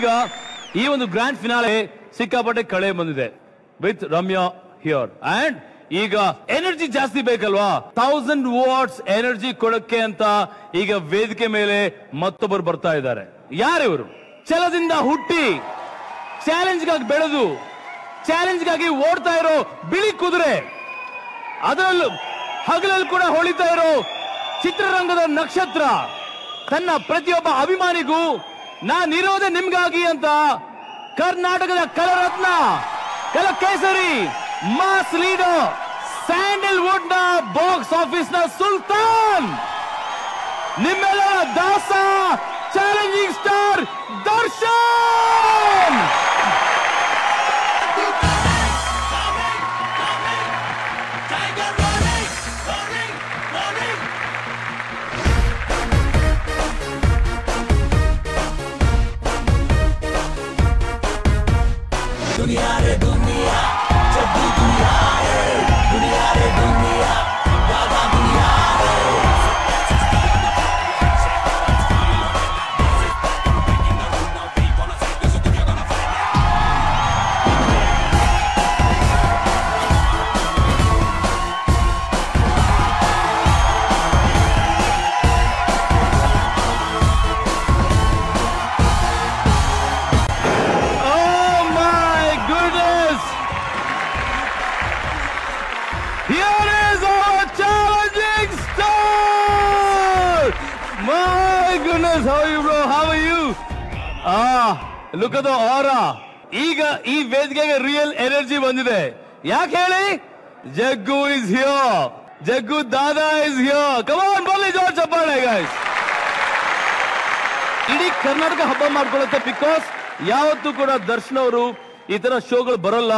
ಈಗ ಈ ಒಂದು ಗ್ರ್ಯಾಂಡ್ ಫಿನಾಲೆ ಸಿಕ್ಕಾಪಟ್ಟೆ ಕಳೆ ಬಂದಿದೆ ವಿತ್ ರಮ್ಯಾ ಹಿಯರ್ ಅಂಡ್ ಈಗ ಎನರ್ಜಿ ಜಾಸ್ತಿ ಬೇಕಲ್ವಾ 1000 ವಾಟ್ಸ್ ಎನರ್ಜಿ ಕೊಡಕ್ಕೆ ಅಂತ ಈಗ ವೇದಿಕೆ ಮೇಲೆ ಮತ್ತೊಬ್ಬರು ಬರ್ತಾ ಇದ್ದಾರೆ. ಯಾರಿವರು? ಛಲದಿಂದ ಹುಟ್ಟಿ ಚಾಲೆಂಜ್ಗಾಗಿ ಬೆಳೆದು ಚಾಲೆಂಜ್ಗಾಗಿ ಓಡ್ತಾ ಇರೋ ಬಿಳಿ ಕುದುರೆ, ಅದರಲ್ಲೂ ಹಗಲಲ್ಲಿ ಕೂಡ ಹೊಳಿತಾ ಇರೋ ಚಿತ್ರರಂಗದ ನಕ್ಷತ್ರ, ತನ್ನ ಪ್ರತಿಯೊಬ್ಬ ಅಭಿಮಾನಿಗೂ ನಾನಿರೋದೇ ನಿಮ್ಗಾಗಿ ಅಂತ ಕರ್ನಾಟಕದ ಕಲರತ್ನ, ಕಲಕೇಸರಿ, ಮಾಸ್ ಲೀಡರ್, ಸ್ಯಾಂಡಲ್ವುಡ್ ನ ಬಾಕ್ಸ್ ಆಫೀಸ್ ನ ಸುಲ್ತಾನ್, ನಿಮ್ಮೆಲ್ಲರ ದಾಸ, ಚಾಲೆಂಜಿಂಗ್ ಸ್ಟಾರ್ ದರ್ಶನ್. दुनिया रे दुनिया, जग्गू दुनिया रे, दुनिया रे दुनिया, दादा दुनिया रे. Here is our challenging star! My goodness, how are you, bro? How are you? Look at the aura. ಈಗ ಈ ವೇದಿಕೆಗೆ ರಿಯಲ್ ಎನರ್ಜಿ ಬಂದಿದೆ. ಯಾಕೆ ಹೇಳಿ? ಜಗ್ಗು is here. Jug Dada is here. Come on, ಬನ್ನಿ ಜೋರ್ ಚಪ್ಪಾಳೆ guys. ಇಡೀ ಕರ್ನಾಟಕ ಹಬ್ಬ ಮಾಡ್ಕೊಳ್ಳುತ್ತೆ ಬಿಕಾಸ್ ಯಾವತ್ತೂ ಕೂಡ ದರ್ಶನ್ ಅವರು ಈ ತರ ಶೋಗಳು ಬರಲ್ಲ.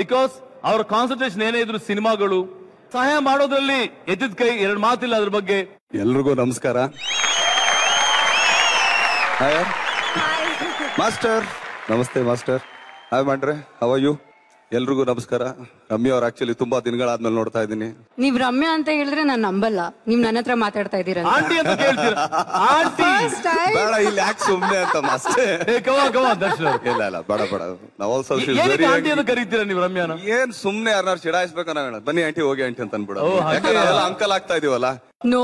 ಬಿಕಾಸ್ ಅವರ ಕಾನ್ಸಂಟ್ರೇಷನ್ ಏನೇ ಇದ್ರು ಸಿನಿಮಾಗಳು, ಸಹಾಯ ಮಾಡೋದ್ರಲ್ಲಿ ಎತ್ತಿದ ಕೈ, ಎರಡು ಮಾತಿಲ್ಲ ಅದ್ರ ಬಗ್ಗೆ. ಎಲ್ರಿಗೂ ನಮಸ್ಕಾರ. ಮಾಸ್ಟರ್ ನಮಸ್ತೆ. ಮಾಸ್ಟರ್ ಹಾಯ್ ಮಾಡ್ರೆ, ಹೌ ಆರ್ ಯು? ಎಲ್ರಿಗೂ ನಮಸ್ಕಾರ. ರಮ್ಯಾ ಅವ್ರು ಆಕ್ಚುಲಿ ತುಂಬಾ ದಿನಗಳಾದ್ಮೇಲೆ ನೋಡ್ತಾ ಇದ್ದೀನಿ. ನೀವ್ ರಮ್ಯಾ ಅಂತ ಹೇಳಿದ್ರೆ ನಾನ್ ನಂಬಲ್ಲ, ನೀವ್ ನನ್ನ ಹತ್ರ ಮಾತಾಡ್ತಾ ಇದ್ದೀರಾ. ಆಂಟಿ ಅಂತ ಕೇಳ್ತೀರಾ? ಆಂಟಿ ಬೇಡ, ಇಲ್ಲಿ ಯಾಕೆ ಸುಮ್ನೆ ಅಂತ ಮಾಸ್ಟರ್. ದರ್ಶನ್ ಇಲ್ಲ ಇಲ್ಲ, ಬೇಡ ಬೇಡ. ನಾವು ಆಲ್ಸೋ ಆಂಟಿ ಅಂತ ಕರೀತೀರಾ ನೀವು ರಮ್ಯಾನ? ಏನ್ ಸುಮ್ನೆ ಯಾರನ್ನಾರು ಚಿಡಾಯಿಸ್ಬೇಕು ನಾವೇಳ, ಬನ್ನಿ ಆಂಟಿ ಹೋಗಿ ಆಂಟಿ ಅಂತ ಅನ್ಬಿಡ. ಅಂಕಲ್ ಆಗ್ತಾ ಇದೀವಲ್ಲ. ನೋ,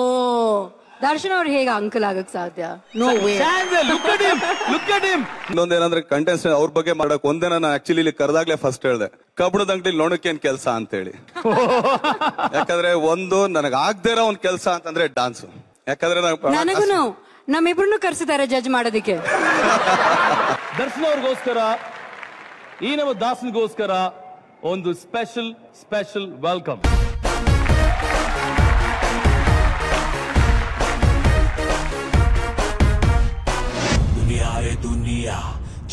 ದರ್ಶನ್ ಅವ್ರು ಹೇಗೆ ಅಂಕಲ್ ಆಗಕ್ ಸಾಧ್ಯ? No way. ಇನ್ನೊಂದೇನಂದ್ರೆ ಕಂಟೆನ್ಸ್ ಅವ್ರ ಬಗ್ಗೆ ಮಾಡಕ್ ಒಂದೇನ ನಾನು ಆಕ್ಚುಲಿ ಇಲ್ಲಿ ಕರೆದಾಗ್ಲೇ ಫಸ್ಟ್ ಹೇಳ್ದೆ, ಕಬ್ಬಣದ ಅಂಗಡಿ ಲೋಣಕ್ಕೇನ್ ಕೆಲ್ಸ ಅಂತ ಹೇಳಿ. ಯಾಕಂದ್ರೆ ಒಂದು ನನಗ್ ಆಗದೆ ಇರೋ ಒಂದ್ ಕೆಲ್ಸ ಅಂತಂದ್ರೆ ಡಾನ್ಸ್. ಯಾಕಂದ್ರೆ ನನಗೂನು ನಮ್ಮಿಬ್ರು ಕರ್ಸಿದ್ದಾರೆ ಜಡ್ಜ್ ಮಾಡೋದಕ್ಕೆ. ದರ್ಶನ್ ಅವ್ರಿಗೋಸ್ಕರ, ಈ ನಮ್ಮ ದಾಸನ್ಗೋಸ್ಕರ ಒಂದು ಸ್ಪೆಷಲ್ ವೆಲ್ಕಮ್. दुनिया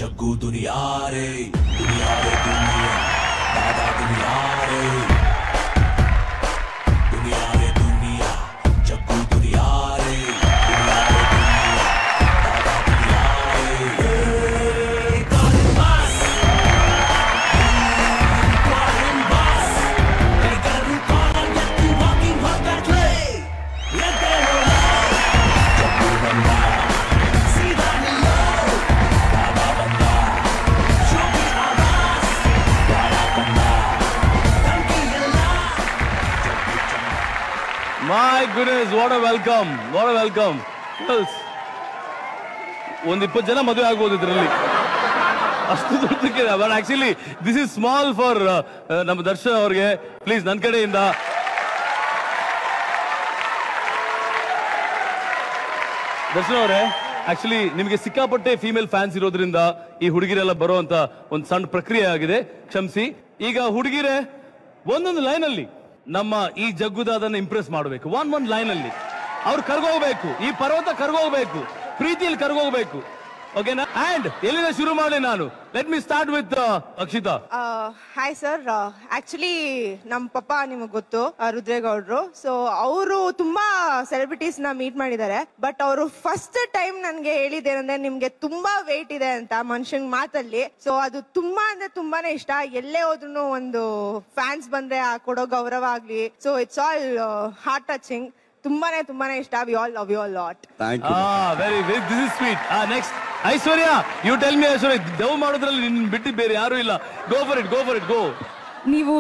जग्गू दुनिया रे, दुनिया रे दुनिया, दादा दुनिया रे. दुनिया रे दुनिया, जग्गू दुनिया रे, दुनिया रे दुनिया, दादा दुनिया रे. Calling boss, calling boss. They got to call and get to walking on that way. Let them know. Jaggu banda, see that. My goodness, what a welcome, what a welcome. ಒಂದು 20 ಜನ ಮದುವೆ ಆಗ್ಬೋದು ಇದರಲ್ಲಿ, ಅಷ್ಟು ದೊಡ್ಡಕ್ಕಿದೆ. But actually this is small for ನಮ್ಮ ದರ್ಶನ್ ಅವ್ರಿಗೆ. Please ನನ್ನ ಕಡೆಯಿಂದ ದರ್ಶನ್ ಅವರೇ, ಆಕ್ಚುಲಿ ನಿಮಗೆ ಸಿಕ್ಕಾಪಟ್ಟೆ ಫೀಮೇಲ್ ಫ್ಯಾನ್ಸ್ ಇರೋದ್ರಿಂದ ಈ ಹುಡುಗಿರೆಲ್ಲ ಬರುವಂತ ಒಂದು ಸಣ್ಣ ಪ್ರಕ್ರಿಯೆ ಆಗಿದೆ, ಕ್ಷಮಿಸಿ. ಈಗ ಹುಡುಗಿರೆ ಒಂದೊಂದು ಲೈನ್ ಅಲ್ಲಿ ನಮ್ಮ ಈ ಜಗ್ಗುದಾದನ್ನ ಇಂಪ್ರೆಸ್ ಮಾಡಬೇಕು. ಒಂದ್ ಲೈನ್ ಅಲ್ಲಿ ಅವ್ರು ಕರ್ಗೋಗ್ಬೇಕು, ಈ ಪರ್ವತ ಕರ್ಗೋಗ್ಬೇಕು, ಪ್ರೀತಿಯಲ್ಲಿ ಕರ್ಗೋಗ್ಬೇಕು. ಓಕೆನಾ? ಅಂಡ್ ಎಲ್ಲಿಂದ ಶುರು ಮಾಡಿ ನಾನು? Let me start with Akshita. Hi sir, actually ನಮ್ ಪಪ್ಪ ನಿಮಗ್ ಗೊತ್ತು, ರುದ್ರೇಗೌಡ್ರು. ಸೊ ಅವರು ತುಂಬಾ ಸೆಲೆಬ್ರಿಟೀಸ್ ನ ಮೀಟ್ ಮಾಡಿದ್ದಾರೆ. ಬಟ್ ಅವರು ಫಸ್ಟ್ ಟೈಮ್ ನನ್ಗೆ ಹೇಳಿದ್ದೇನಂದ್ರೆ ನಿಮ್ಗೆ ತುಂಬಾ ವೇಟ್ ಇದೆ ಅಂತ ಮನುಷ್ಯನ್ ಮಾತಲ್ಲಿ. ಸೊ ಅದು ತುಂಬಾ ಅಂದ್ರೆ ತುಂಬಾನೇ ಇಷ್ಟ. ಎಲ್ಲೇ ಹೋದ್ರು ಒಂದು ಫ್ಯಾನ್ಸ್ ಬಂದ್ರೆ ಆ ಕೊಡೋ ಗೌರವ ಆಗ್ಲಿ. So it's all heart touching. ತುಂಬಾನೇ ಇಷ್ಟ. We all love you a lot. Thank you. Very this is sweet. Next Aishwarya you tell me Aishwarya, ದವ್ ಮಾಡೋದ್ರಲ್ಲಿ ನಿನ್ನ ಬಿಟ್ಟು ಬೇರೆ ಯಾರು ಇಲ್ಲ. Go for it go. ನೀವು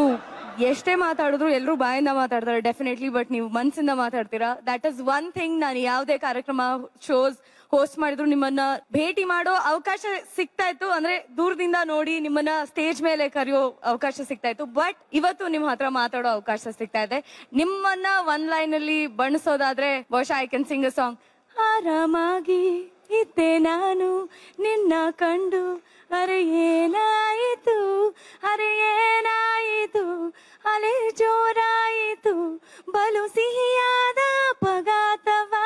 ಎಷ್ಟೇ ಮಾತಾಡಿದ್ರು ಎಲ್ಲರೂ ಬಾಯಿಂದ ಮಾತಾಡ್ತಾರೆ ಡೆಫಿನೆಟ್ಲಿ, ಬಟ್ ನೀವು ಮನ್ಸಿಂದ ಮಾತಾಡ್ತೀರಾ. That is one thing. ನಾನು ಯಾವುದೇ ಕಾರ್ಯಕ್ರಮ ಶೋಸ್ ಹೋಸ್ಟ್ ಮಾಡಿದ್ರು ನಿಮ್ಮನ್ನ ಭೇಟಿ ಮಾಡೋ ಅವಕಾಶ ಸಿಗ್ತಾ ಇತ್ತು, ಅಂದ್ರೆ ದೂರದಿಂದ ನೋಡಿ ನಿಮ್ಮನ್ನ ಸ್ಟೇಜ್ ಮೇಲೆ ಕರೆಯೋ ಅವಕಾಶ ಸಿಗ್ತಾ ಇತ್ತು. ಬಟ್ ಇವತ್ತು ನಿಮ್ ಹತ್ರ ಮಾತಾಡೋ ಅವಕಾಶ ಸಿಗ್ತಾ ಇದೆ. ನಿಮ್ಮನ್ನ ಒಂದ್ ಲೈನ್ ಅಲ್ಲಿ ಬಣ್ಣಿಸೋದಾದ್ರೆ ಬಹುಶಃ I can sing a song. ಆರಾಮಾಗಿ ಇದ್ದೆ ನಾನು ನಿನ್ನ ಕಂಡು, ಅರೆ ಏನಾಯಿತು ಅಲೆ ಜೋರಾಯಿತು, ಬಲು ಸಿಹಿಯಾದ ಅಪಘಾತವಾಯಿತು.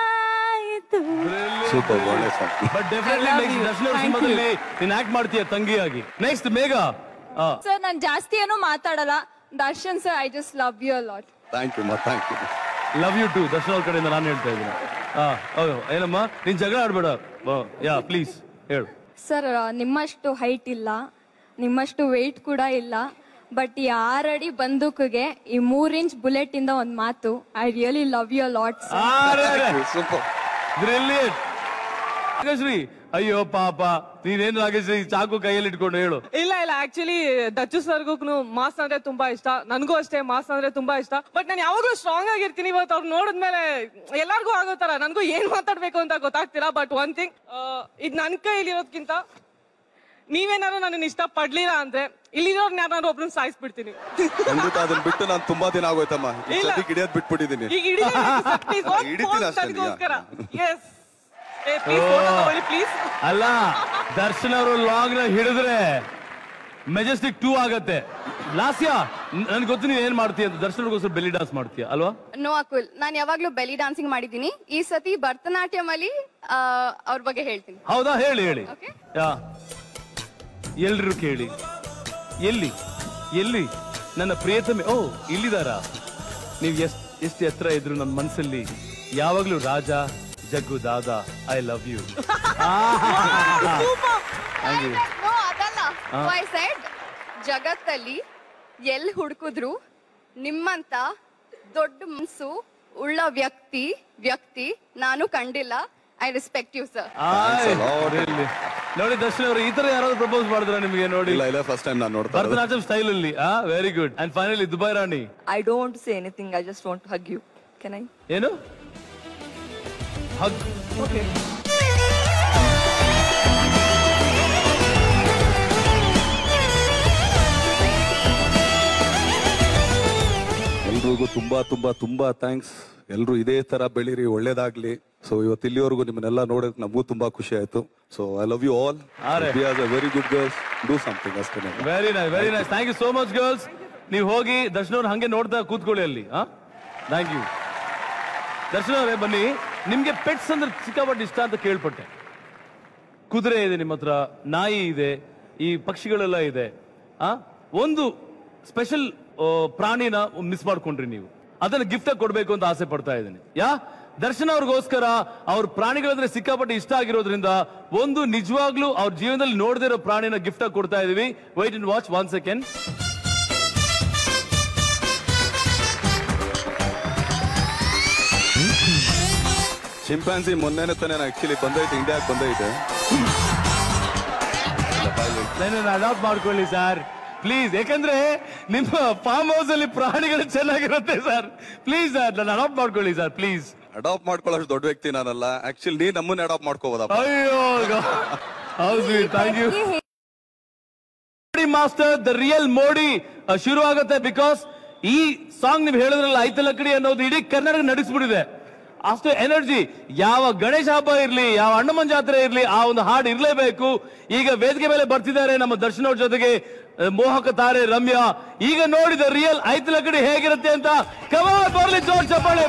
ಸೂಪರ್, ಒಳ್ಳೆ ಸಾಂಗ್. ಬಟ್ ಡೆಫಿನೆಟ್ಲಿ ದರ್ಶನ್ ಅವ್ರ ಸಿನಿಮಾದಲ್ಲಿ ನೀನ್ ಆಕ್ಟ್ ಮಾಡ್ತೀಯ ತಂಗಿಯಾಗಿ. ನೆಕ್ಸ್ಟ್ ಮೇಘ. ಸರ್ ನಾನು ಜಾಸ್ತಿ ಏನೂ ಮಾತಾಡಲ್ಲ. Darshan sir, I just love you a lot. Thank you. Love you too. Darshan ಅವ್ರ ಕಡೆಯಿಂದ ನಾನು ಹೇಳ್ತಾ ಇದ್ದೀನಿ. ಏನಮ್ಮ ನೀನ್ ಜಗಳ ಆಡ್ಬೇಡ. ಯಾ ಪ್ಲೀಸ್ ಹೇಳು. ಸರ್ ನಿಮ್ಮಷ್ಟು ಹೈಟ್ ಇಲ್ಲ, ನಿಮ್ಮಷ್ಟು ವೆಯ್ಟ್ ಕೂಡ ಇಲ್ಲ, ಬಟ್ ಈ 6 ಅಡಿ ಬಂದೂಕಿಗೆ ಈ 3 ಇಂಚ್ ಬುಲೆಟ್ ಇಂದ ಒಂದ್ ಮಾತು, I really love you a lot. Super, brilliant. Nageshri, ಅಯ್ಯೋ ಪಾಪ ನೀನೇನು ನಾಗೇಶ್ರೀ ಚಾಕು ಕೈಯಲ್ಲಿ ಇಟ್ಕೊಂಡು ಹೇಳು. ಇಲ್ಲ ಆಕ್ಚುಲಿ ದಚ್ಚು ಸರ್ಗೂ ಮಾಸ್ ಅಂದ್ರೆ ತುಂಬಾ ಇಷ್ಟ, ನನ್ಗೂ ಅಷ್ಟೇ ಮಾಸ್ ಅಂದ್ರೆ ತುಂಬಾ ಇಷ್ಟ. ಬಟ್ ನಾನು ಯಾವಾಗ್ಲೂ ಸ್ಟ್ರಾಂಗ್ ಆಗಿರ್ತೀನಿ. ಇವತ್ತು ಅವ್ರು ನೋಡಿದ್ಮೇಲೆ ಎಲ್ಲಾರ್ಗೂ ಆಗೋ ತರ ನನ್ಗೂ ಏನ್ ಮಾತಾಡ್ಬೇಕು ಅಂತ ಗೊತ್ತಾಗ್ತೀರಾ. ಬಟ್ ಒನ್ ಥಿಂಗ್, ಇದ್ ನನ್ ಕೈಲಿರೋದ್ಕಿಂತ ನೀವೇನಾದ್ರು ನನ್ನ ಇಷ್ಟ ಪಡ್ಲಿಲ್ಲ ಅಂದ್ರೆ ಇಲ್ಲಿರೋರ್ನ ಯಾರು ಒಬ್ರನ್ನ ಸಾಯಿಸ್ಬಿಡ್ತೀನಿ. ಖಂಡಿತ ಅದನ್ನ ಬಿಟ್ಟು ನಾನು ತುಂಬಾ ದಿನ ಆಗೋಯ್ತಮ್ಮ. ಹಿಡಿಯೋದ್ ಬಿಟ್ಬಿಟ್ಟಿದ್ದೀನಿ. ಈಗ ಹಿಡಿತೀನಿ ಪ್ಲೀಸ್. ಅಲ್ಲ, ದರ್ಶನ್ ಅವರು ಲಾಂಗ್ ನ ಹಿಡಿದ್ರೆ ಮೆಜೆಸ್ಟಿಕ್ 2 ಆಗತ್ತೆ. ಲಾಸ್ಯ ನನ್ಗೆ ಗೊತ್ತು ನೀವ್ ಏನ್ ಮಾಡ್ತೀಯ ಅಂತ. ದರ್ಶನ್ಗೋಸ್ಕರ ಬೆಲಿ ಡಾನ್ಸ್ ಮಾಡ್ತೀಯ ಅಲ್ವಾ? ನೋ ಅಕುಲ್, ನಾನು ಯಾವಾಗ್ಲೂ ಬೆಲಿ ಡಾನ್ಸಿಂಗ್ ಮಾಡಿದೀನಿ. ಈ ಸತಿ ಭರತನಾಟ್ಯಂ ಅಲ್ಲಿ ಅವ್ರ ಬಗ್ಗೆ ಹೇಳ್ತೀನಿ. ಹೌದಾ? ಹೇಳಿ. ಎಲ್ರು ಕೇಳಿ. ಎಲ್ಲಿ ನನ್ನ ಪ್ರಿಯತಮೆ? ಓ, ಇಲ್ಲಿದಾರ. ನೀವು ಎಷ್ಟು ಎತ್ತರ ಇದ್ರು ನನ್ನ ಮನಸ್ಸಲ್ಲಿ ಯಾವಾಗ್ಲೂ ರಾಜ ಜಗ್ಗು ದಾದಾ, ಐ ಲವ್ ಯು. ಅದಲ್ಲ, ಐ ಸೆಡ್ ಜಗತ್ತಲ್ಲಿ ಎಲ್ಲಿ ಹುಡುಕಿದ್ರು ನಿಮ್ಮಂತ ದೊಡ್ಡ ಮನಸ್ಸು ಉಳ್ಳ ವ್ಯಕ್ತಿ ನಾನು ಕಂಡಿಲ್ಲ. I respect you sir. ನೋಡಿ ದರ್ಶನ್ ಅವರು ಈ ತರ ಯಾರಾದ್ರೂ ಪ್ರಪೋಸ್ ಮಾಡಿದ್ರ ನಿಮಗೆ? ನೋಡಿ, ಇಲ್ಲ ಫಸ್ಟ್ ಟೈಮ್ ನಾನು ನೋಡ್ತಾ ಭರತನಾಟ್ಯಂ ಸ್ಟೈಲ್ ಅಲ್ಲಿ. Very good. And finally Dubai ರಾಣಿ. I don't say anything, I just want to hug you. Can I? ಏನು ಹಗ್? ಓಕೆ. ಎಲ್ರಿಗೂ ತುಂಬಾ ಥ್ಯಾಂಕ್ಸ್. ಎಲ್ರು ಇದೇ ತರ ಬೆಳೀರಿ, ಒಳ್ಳೇದಾಗ್ಲಿ. ಸೊ ಇವತ್ತು ಇಲ್ಲಿವರೆಗೂ ನಿಮ್ಮನ್ನೆಲ್ಲ ನೋಡೋಕೆ ನಮಗೂ ತುಂಬಾ ಖುಷಿ ಆಯ್ತು. So I love you all. Very good girls, do something ಅಷ್ಟೇ. Very nice. Thank you so much girls. ನೀವು ಹೋಗಿ ದರ್ಶನ್ ಅವ್ರು ಹಂಗೆ ನೋಡ್ತಾ ಕೂತ್ಕೊಳ್ಳಿ ಅಲ್ಲಿ. Thank you. ದರ್ಶನ್ ಅವರೇ ಬನ್ನಿ. ನಿಮ್ಗೆ ಪೆಟ್ಸ್ ಅಂದ್ರೆ ಸಿಕ್ಕಾಪಟ್ಟೆ ಇಷ್ಟ ಅಂತ ಕೇಳ್ಪಟ್ಟೆ. ಕುದುರೆ ಇದೆ ನಿಮ್ಮ ಹತ್ರ, ನಾಯಿ ಇದೆ, ಈ ಪಕ್ಷಿಗಳೆಲ್ಲ ಇದೆ. ಒಂದು ಸ್ಪೆಷಲ್ ಪ್ರಾಣಿನ ಮಿಸ್ ಮಾಡ್ಕೊಂಡ್ರಿ ನೀವು, ಅದನ್ನ ಗಿಫ್ಟ್ ಕೊಡ್ಬೇಕು ಅಂತ ಆಸೆ ಪಡ್ತಾ ಇದ್ದೀನಿ. ದರ್ಶನ್ ಅವ್ರಿಗೋಸ್ಕರ ಅವ್ರ ಪ್ರಾಣಿಗಳಂದ್ರೆ ಸಿಕ್ಕಾಪಟ್ಟೆ ಇಷ್ಟ ಆಗಿರೋದ್ರಿಂದ ಒಂದು ನಿಜವಾಗ್ಲೂ ಅವ್ರ ಜೀವನದಲ್ಲಿ ನೋಡದೇ ಇರೋ ಪ್ರಾಣಿನ ಗಿಫ್ಟ್ ಆಗಿ ಕೊಡ್ತಾ ಇದೀವಿ. Wait and watch 1 second. Chimpanzee ಮೊನ್ನೆನೆ ತಾನೇ ಆಕ್ಚುಲಿ ಬಂದೈತೆ, ಇಂಡಿಯಾಗೆ ಬಂದೈತೆ. ಅಡಾಪ್ಟ್ ಮಾಡ್ಕೊಳ್ಳಿ ಸರ್ ಪ್ಲೀಸ್, ಯಾಕಂದ್ರೆ ನಿಮ್ಮ ಫಾರ್ಮ್ ಹೌಸ್ ಅಲ್ಲಿ ಪ್ರಾಣಿಗಳು ಚೆನ್ನಾಗಿರುತ್ತೆ ಸರ್. ಪ್ಲೀಸ್ ಸರ್ ನಾನು ಅಡಾಪ್ಟ್ ಮಾಡ್ಕೊಳ್ಳಿ ಸರ್ ಪ್ಲೀಸ್. ಅಡಾಪ್ಟ್ ಮಾಡ್ಕೊಳ್ಳೋಷ್ಟು ದೊಡ್ಡ ವ್ಯಕ್ತಿ ನಾನಲ್ಲ. ಆಕ್ಚುಲಿ ನೀ ನಮ್ಮನ್ನ ಅಡಾಪ್ಟ್ ಮಾಡ್ಕೋಬೋದಪ್ಪ. ಅಯ್ಯೋ ಹೌದು, thank you. Master the real ಮೋಡಿ ಶುರು ಆಗುತ್ತೆ. ಬಿಕಾಸ್ ಈ ಸಾಂಗ್ ನೀವು ಹೇಳಿದ್ರಲ್ಲ ಐತಲಕಡಿ ಅನ್ನೋದು ಇಡೀ ಕರ್ನಾಟಕ ನಡೆಸ್ಬಿಟ್ಟಿದೆ. ಅಷ್ಟು ಎನರ್ಜಿ. ಯಾವ ಗಣೇಶ ಹಬ್ಬ ಇರ್ಲಿ, ಯಾವ ಹಣ್ಣಮ್ಮನ ಜಾತ್ರೆ ಇರ್ಲಿ, ಆ ಒಂದು ಹಾಡು ಇರ್ಲೇಬೇಕು. ಈಗ ವೇದಿಕೆ ಮೇಲೆ ಬರ್ತಿದ್ದಾರೆ ನಮ್ಮ ದರ್ಶನ್ ಅವ್ರ ಜೊತೆಗೆ ಮೋಹಕ ತಾರೆ ರಮ್ಯಾ. ಈಗ ನೋಡಿದ ರಿಯಲ್ ಐತಲಕಡಿ ಹೇಗಿರುತ್ತೆ ಅಂತ ಕಮಾಲ್ ಬರ್ಲಿ, ಜೋರ್ ಚಪ್ಪಾಳೆ.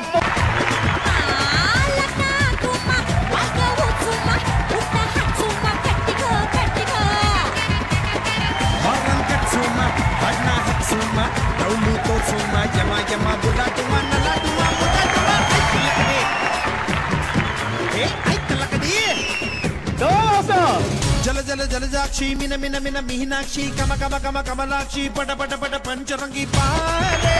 జల జల Jalajakshi మిన మిన మిన మిహినాక్షి come come come Kamalakshi పట పట పట పంచరంగి పారే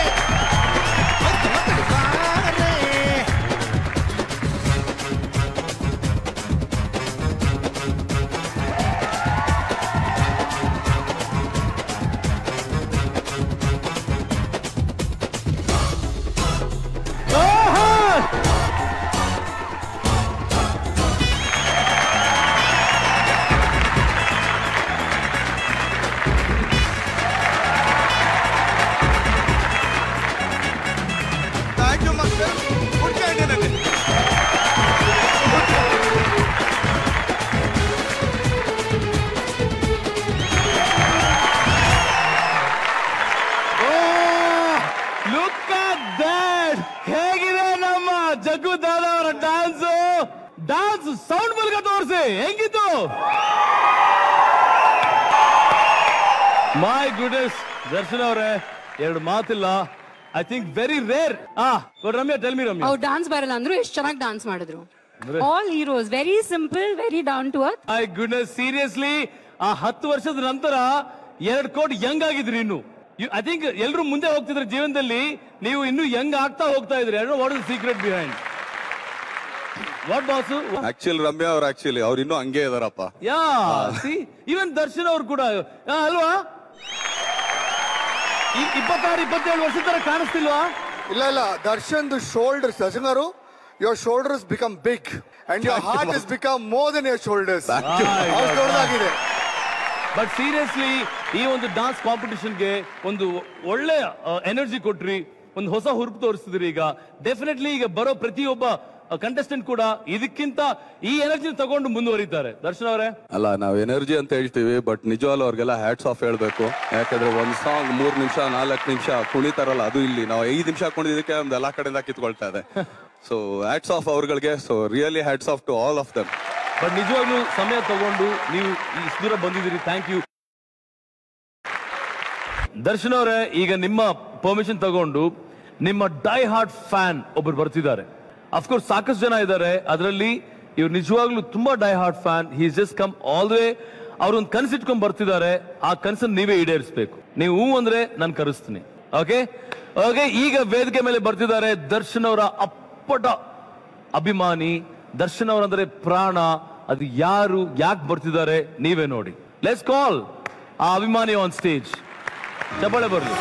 ಹೆಂಗಿತ್ತು? ಮೈ ಗುಡ್ನೆಸ್ ದರ್ಶನ್ ಅವರೇ, ಎರಡು ಮಾತಿಲ್ಲ. I think very rare. Ramya, tell me Ramya. ಅವ್ರು ಡಾನ್ಸ್ ಬರಲ್ಲ ಅಂದ್ರು ಎಷ್ಟು ಚೆನ್ನಾಗಿ ಡಾನ್ಸ್ ಮಾಡಿದ್ರು. All heroes, very simple, very down to earth. My goodness, seriously ಆ 10 ವರ್ಷದ ನಂತರ 2 ಕೋಟಿ ಯಂಗ್ ಆಗಿದ್ರಿ. ಇನ್ನು ಐ ಥಿಂಕ್ ಎಲ್ರು ಮುಂದೆ ಹೋಗ್ತಿದ್ರೆ ಜೀವನದಲ್ಲಿ, ನೀವು ಇನ್ನು ಯಂಗ್ ಆಗ್ತಾ ಹೋಗ್ತಾ ಇದ್ರಿ. I don't know what is secret behind. What boss? Actually Ramya ಅವ್ರು ಇನ್ನೂ ಹಂಗೆ ಇದಾರಪ್ಪ. ಯಾ, ಈವನ್ ದರ್ಶನ್ ಅವ್ರು ಕೂಡ ಅಲ್ವಾ? 26-27 ವರ್ಷದ ತರ ಕಾಣಿಸ್ತಿಲ್ವಾ? ಇಲ್ಲ, ದರ್ಶನ್ ಶೋಲ್ಡರ್ಸ್, ದರ್ಶನ್ ಅವರು, your shoulders become big and your heart has become more than your shoulders. ದೊಡ್ಡದಾಗಿದೆ. ಬಟ್ ಸೀರಿಯಸ್ಲಿ ಈ ಒಂದು ಡಾನ್ಸ್ ಕಾಂಪಿಟಿಷನ್ಗೆ ಒಂದು ಒಳ್ಳೆ ಎನರ್ಜಿ ಕೊಟ್ರಿ, ಒಂದು ಹೊಸ ಹುರುಪು ತೋರಿಸಿದ್ರಿ. ಈಗ ಡೆಫಿನೆಟ್ಲಿ ಈಗ ಬರೋ ಪ್ರತಿಯೊಬ್ಬ ಕಂಟೆಸ್ಟೆಂಟ್ ಕೂಡ ಇದಕ್ಕಿಂತ ಈ ಎನರ್ಜಿ ತಗೊಂಡು ಮುಂದುವರಿತಾರೆ. ದರ್ಶನ್ ಅವರೇ, ಅಲ್ಲ, ನಾವು ಎನರ್ಜಿ ಅಂತ ಹೇಳ್ತೀವಿ, ಬಟ್ ನಿಜವಾಗ್ಲೂ ಅವ್ರಿಗೆಲ್ಲ ಹ್ಯಾಟ್ಸ್ ಆಫ್ ಹೇಳ್ಬೇಕು. ಯಾಕಂದ್ರೆ ಒಂದ್ ಸಾಂಗ್ 3 ನಿಮಿಷ 4 ನಿಮಿಷ ಕುಣಿತಾರಲ್ಲ, ಅದು ಇಲ್ಲಿ ನಾವು 5 ನಿಮಿಷ ಕುಣಿದಕ್ಕೆ ನಮ್ದು ಎಲ್ಲಾ ಕಡೆಯಿಂದ ಕಿತ್ಕೊಳ್ತಾ ಇದೆ. ಸೊ ಹ್ಯಾಟ್ಸ್ ಆಫ್ ಅವ್ರಗಳಿಗೆ. So really hats off to all of them. But ನಿಜವಾಗ್ಲೂ ಸಮಯ ತಗೊಂಡು ನೀವು ಇಷ್ಟು ದೂರ ಬಂದಿದ್ದೀರಿ, ಥ್ಯಾಂಕ್ ಯು. ದರ್ಶನ್ ಅವರೇ, ಈಗ ನಿಮ್ಮ ಪರ್ಮಿಷನ್ ತಗೊಂಡು ನಿಮ್ಮ ಡೈ ಹಾರ್ಟ್ ಫ್ಯಾನ್ ಒಬ್ರು ಬರ್ತಿದ್ದಾರೆ. ಅಫ್ಕೋರ್ಸ್ ಸಾಕಷ್ಟು ಜನ ಇದ್ದಾರೆ, ಅದರಲ್ಲಿ ಇವ್ರು ನಿಜವಾಗ್ಲೂ ತುಂಬಾ die hard fan. He just come all the way. ಅವ್ರೊಂದು ಕನಸಿಟ್ಕೊಂಡ್ ಬರ್ತಿದ್ದಾರೆ. ಆ ಕನಸನ್ನು ನೀವೇ ಈಡೇರಿಸಬೇಕು. ನೀವು ಹೂ ಅಂದ್ರೆ ನಾನು ಕರೆಸ್ತೀನಿ. ಓಕೆ, ಈಗ ವೇದಿಕೆ ಮೇಲೆ ಬರ್ತಿದ್ದಾರೆ ದರ್ಶನ್ ಅವರ ಅಪ್ಪಟ ಅಭಿಮಾನಿ. ದರ್ಶನ್ ಅವರಂದ್ರೆ ಪ್ರಾಣ. ಅದು ಯಾರು, ಯಾಕೆ ಬರ್ತಿದ್ದಾರೆ ನೀವೇ ನೋಡಿ. ಲೆಟ್ಸ್ ಕಾಲ್ ಆ ಅಭಿಮಾನಿ ಆನ್ ಸ್ಟೇಜ್. ಚಪ್ಪಾಳೆ ಬರಲಿ.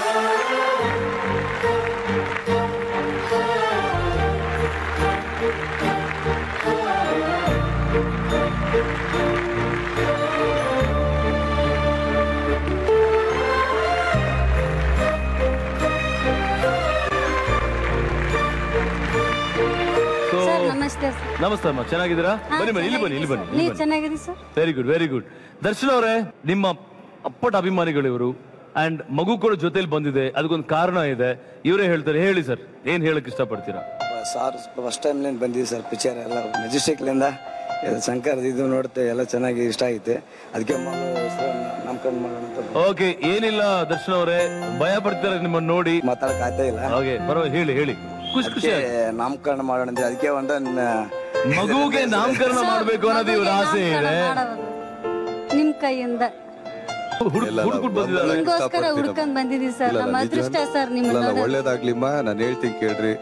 ನಮಸ್ತೆ ಅಮ್ಮ, ಚೆನ್ನಾಗಿದ್ದೀರಾ? ಬನ್ನಿ ಇಲ್ಲಿ ಬನ್ನಿ. ಚೆನ್ನಾಗಿದೆ ಸರ್. Very good. ದರ್ಶನ್ ಅವರೇ, ನಿಮ್ಮ ಅಪ್ಪಟ ಅಭಿಮಾನಿಗಳು ಇವರು. ಅಂಡ್ ಮಗು ಕೂಡ ಜೊತೆಲಿ ಬಂದಿದೆ, ಅದಕ್ಕೊಂದು ಕಾರಣ ಇದೆ. ಇವರೇ ಹೇಳ್ತಾರೆ. ಹೇಳಿ ಸರ್, ಏನ್ ಹೇಳಕ್ ಇಷ್ಟಪಡ್ತೀರಾ? ಸರ್ ಫಸ್ಟ್ ಟೈಮ್ ಬಂದಿದ್ವಿ ಸರ್. ಪಿಕ್ಚರ್ ಎಲ್ಲ ಮೆಜೆಸ್ಟಿಕ್ಲಿಂದ ಶಂಕರ್ ಇದು ನೋಡುತ್ತೆ, ಎಲ್ಲ ಚೆನ್ನಾಗಿ ಇಷ್ಟ ಆಗೈತೆ. ಅದಕ್ಕೆ ನಾಮಕರಣ ಮಾಡೋಣ. ಓಕೆ, ಏನಿಲ್ಲ ದರ್ಶನ್ ಅವರೇ, ಭಯ ಪಡ್ತೀರ ನಿಮ್ಮನ್ನ ನೋಡಿ? ಮಾತಾಡಕ್ ಆಗ್ತಾ ಇಲ್ಲ. ಓಕೆ, ಪರವಾಗಿ ಹೇಳಿ. ಖುಷಿ ನಾಮಕರಣ ಮಾಡೋಣ ಅಂತ. ಅದಕ್ಕೆ ಮಗುಗೆ ನಾಮಕರಣ ಮಾಡ್ಬೇಕು ಅನ್ನೋದು ಇವ್ರ ಆಸೆ ಇದೆ. ನಿಮ್ ಕೈಯಿಂದ ನಿಮ್ಗೋಸ್ಕರ ಹುಡ್ಕೊಂಡ್ ಬಂದಿದೀವಿ ಸರ್. ನಮ್ಮ ಅದೃಷ್ಟ ಸರ್. ನಿಮ್ಮ ಒಳ್ಳೇದಾಗ್ಲಿಮ್ಮ. ನಾನು ಹೇಳ್ತೀನಿ ಕೇಳ್ರಿ,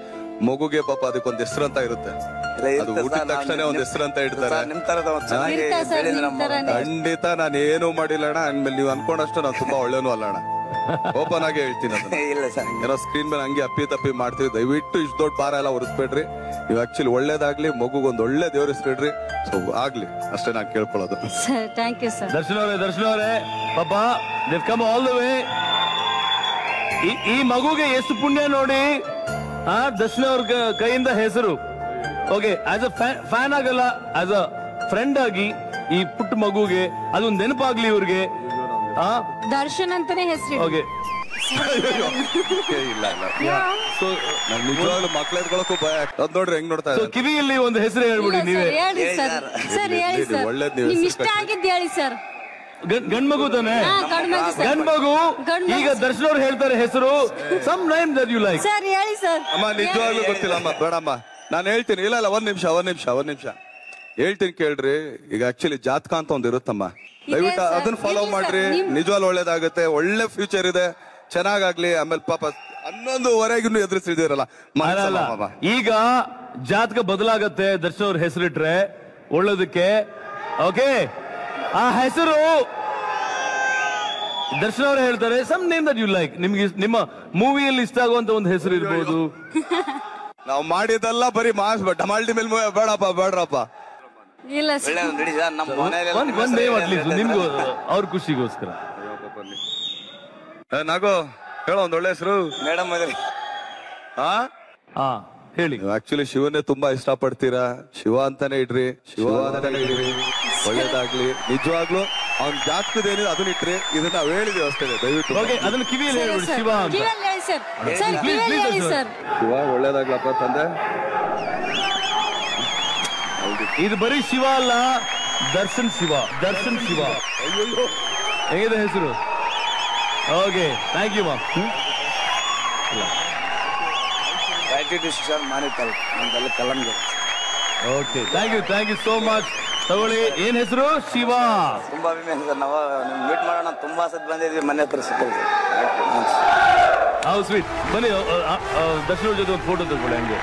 ಮಗುಗೆ ಪಾಪ ಅದಕ್ಕೊಂದ್ ಹೆಸರು ಅಂತ ಇರುತ್ತೆ. ಅದು ಹುಟ್ಟಿದ ತಕ್ಷಣ ಒಂದ್ ಹೆಸರು ಅಂತ ಇಡ್ತಾರೆ. ಖಂಡಿತ ನಾನು ಏನೂ ಮಾಡಿಲ್ಲ ಅಣ್ಣ. ಅಂದ್ಮೇಲೆ ನೀವು ಅನ್ಕೊಂಡಷ್ಟು ನಾನು ತುಂಬಾ ಒಳ್ಳೇನು ಅಲ್ಲ ಅಣ್ಣ. ಓಪನ್ ಆಗಿ ಹೇಳ್ತೀನಿ. ಏನೋ ಸ್ಕ್ರೀನ್ ಮೇಲೆ ಹಂಗೆ ಅಪ್ಪಿ ತಪ್ಪಿ ಮಾಡ್ತೀವಿ. ದಯವಿಟ್ಟು ಇಷ್ಟು ದೊಡ್ಡ ಭಾರ ಎಲ್ಲ ಹೊರಿಸ್ಬೇಡ್ರಿ. ನೀವು ಆಕ್ಚುಲಿ ಒಳ್ಳೇದಾಗ್ಲಿ, ಮಗುಗೊಂದು ಒಳ್ಳೆ ದೇವ್ರ ಹೆಸರಿಡ್ರಿ. ಸೊ ಆಗ್ಲಿ ಅಷ್ಟೇ ನಾನು ಕೇಳ್ಕೊಳ್ಳೋದು. ದರ್ಶನ್ ಅವರೇ ಪಾಪ they've come all the way. ಈ ಮಗುಗೆ ಎಷ್ಟು ಪುಣ್ಯ ನೋಡಿ. ದರ್ಶನ್ ಅವ್ರ ಕೈಯಿಂದ ಹೆಸರು. ಓಕೆ, ಆಸ್ ಅ ಫ್ಯಾನ್ ಆಗಲ್ಲ, ಆಸ್ ಅ ಫ್ರೆಂಡ್ ಆಗಿ ಈ ಪುಟ್ಟ ಮಗುಗೆ ಅದೊಂದು ನೆನಪಾಗ್ಲಿ ಇವ್ರಿಗೆ. ದರ್ಶನ್ ಅಂತಾನೆ ಹೆಸರು. ಓಕೆ, ಇಲ್ಲ ಸೊ ನಾನು ನಿಜವಾಗ್ಲೂ ಮಕ್ಳು ಎತ್ಕೊಳಕ್ಕೂ ಭಯ ಆಗ್ತದೆ. ನೋಡ್ರಿ ಹೆಂಗ್ ನೋಡ್ತಾ ಇದ್ದಾರೆ. ಕಿವಿಯಲ್ಲಿ ಒಂದು ಹೆಸರು ಹೇಳ್ಬಿಡಿ ನೀವೇ. ಒಳ್ಳೇದ್ ನಿಮ್ ಇಷ್ಟ ಆಗಿದ್ದು ಹೇಳಿ ಸರ್. ಗಂಡ್ ಮಗು ತಾನೆ? ಗಂಡ್ ಮಗು. ಈಗ ದರ್ಶನ್ ಅವ್ರು ಹೇಳ್ತಾರೆ ಹೆಸರು. Some name that you like. Sir ಹೇಳಿ ಸರ್. ಅಮ್ಮ ನಿಜವಾಗ್ಲೂ ಗೊತ್ತಿಲ್ಲ ಅಮ್ಮ, ಬೇಡಮ್ಮ ನಾನು ಹೇಳ್ತೀನಿ. ಇಲ್ಲ ಒಂದ್ ನಿಮಿಷ ಹೇಳ್ತೀನಿ ಕೇಳ್ರಿ. ಈಗ ಆಕ್ಚುಲಿ ಜಾತಕ ಅಂತ ಒಂದ್ ಇರುತ್ತಮ್ಮ, ದಯವಿಟ್ಟು ಅದನ್ನ ಫಾಲೋ ಮಾಡ್ರಿ. ನಿಜವಾಗ್ಲೂ ಒಳ್ಳೇದಾಗುತ್ತೆ. ಒಳ್ಳೆ ಫ್ಯೂಚರ್ ಇದೆ, ಚೆನ್ನಾಗಾಗ್ಲಿ. ಆಮೇಲೆ ಪಾಪ 11:15 ಎದುರಿಸಿದಿರಲ್ಲ. ಈಗ ಜಾತಕ ಬದಲಾಗತ್ತೆ. ದರ್ಶನ್ ಅವ್ರ ಹೆಸರಿಟ್ರೆ ಒಳ್ಳೇದಕ್ಕೆ. ಓಕೆ, ಆ ಹೆಸರು ದರ್ಶನ್ ಅವರೇ ಹೇಳ್ತಾರೆ some name that you like. ನಿಮ್ಗೆ ನಿಮ್ಮ ಮೂವಿಯಲ್ಲಿ ಇಷ್ಟ ಆಗುವಂತ ಒಂದು ಹೆಸರು ಇರ್ಬೋದು. ನಾವು ಮಾಡಿದಲ್ಲ ಬರೀ ಮಾಸ್ ಡಮಾಲ್ಟಿ ಮೇಲೆ ಬೇಡ್ರಪ್ಪ. ಇಲ್ಲ ನಿಮ್ಗೂ ಅವ್ರ ಖುಷಿಗೋಸ್ಕರ. ನಾಗೋ ಹೇಳೋ ಒಂದ್ ಒಳ್ಳೆ ಹೆಸರು ಮೇಡಮ್. ಹೇಳಿ. ಆಕ್ಚುಲಿ ಶಿವನೇ ತುಂಬಾ ಇಷ್ಟ ಪಡ್ತೀರಾ. ಶಿವ ಅಂತಾನೆ ಇಡ್ರಿ. ಒಳ್ಳೇದಾಗ್ಲಿ. ನಿಜವಾಗ್ಲೂ ಅವ್ನ ಜಾತಕದೇನಿದೆ ಅದನ್ನ ಇಟ್ರಿ. ಇದನ್ನ ನಾವ್ ಹೇಳಿದೀವಿ ಅಷ್ಟೇ, ದಯವಿಟ್ಟು ಅದನ್ನ ಕಿವಿಯಲ್ಲಿ ಹೇಳ್ಬಿಡಿ. ಶಿವ ಅಂತ. ಶಿವ ಒಳ್ಳೇದಾಗ್ಲಪ್ಪ ತಂದೆ. ಇದು ಬರೀ ಶಿವ ಅಲ್ಲ, ದರ್ಶನ್ ಶಿವ. ಅಯ್ಯೋ ಹೇಗಿದೆ ಹೆಸರು? Okay, thank you ma'am. Okay, thank you so much. ತಗೊಳ್ಳಿ. ಏನ್ ಹೆಸರು? ಶಿವ. ತುಂಬಾ ಅಭಿಮಾನಿ ಸರ್. ನಾವು ಮೀಟ್ ಮಾಡೋಣ ತುಂಬಾ ಸತ್ ಬಂದಿದ್ವಿ, ಮನೆ ಹತ್ರ ಸಿಕ್ಕಿದ್ವಿ. ಹೌದು ಸ್ವೀಟ್. ಬನ್ನಿ ದರ್ಶನ್ ಜೊತೆ ಒಂದು ಫೋಟೋ ತಗೊಳ್ಳಿ ಹಂಗೆ.